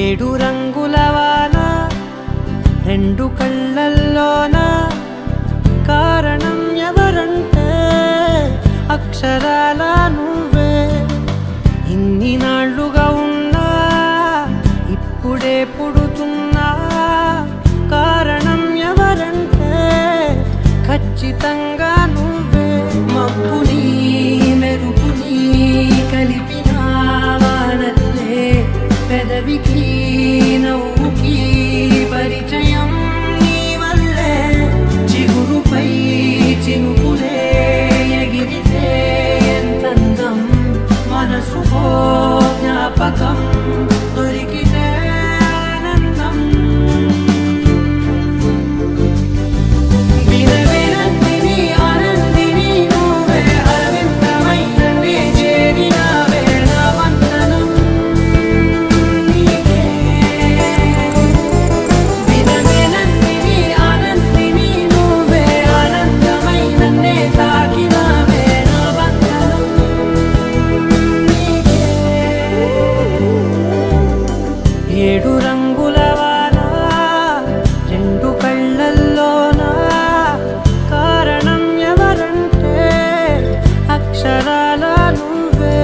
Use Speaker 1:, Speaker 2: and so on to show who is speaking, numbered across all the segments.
Speaker 1: ఏడు రంగుల వాన రెండు కళ్ళల్లోన కారణం ఎవరంటే అక్షరాల నువ్వే. ఇన్ని నాళ్ళుగా ఉన్నా ఇప్పుడే పుడుతున్నా కారణం ఎవరంటే ఖచ్చితంగా నువ్వే. మబ్బుని మెరుపుని కలిపిన వానల్లే పెదవికి నవ్వుకి పరిచయం నీ వల్లే. చిగురుపై చినుకులే ఎగిరితే ఎంతందం మనసుకో జ్ఞాపకం దొరికితే ఆనందం. వినవినందిని ఆనందిని నువ్వే అరవిందమైన నీ చేరినావే నా వందనం నీకే. వినవినందిని ఆనందిని నువ్వే ఆనందమైన నే తాకినావే నా వందనం నీకే. ఏడు రంగుల వాన రెండు కళ్ళల్లోన కారణం ఎవరంటే అక్షరాల నువ్వే.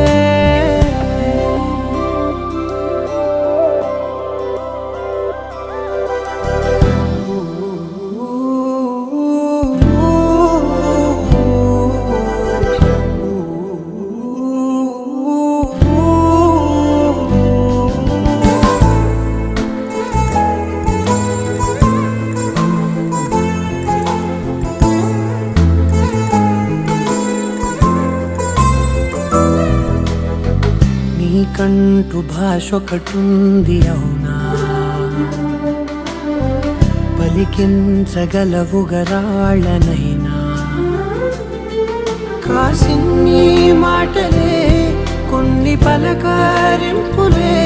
Speaker 1: నీకంటూ భాష ఒకటుంది అవునా, పలికించగలవు గరాళ్ళనైనా. కాసిన్ని మాటలే కొన్ని పలకరింపులే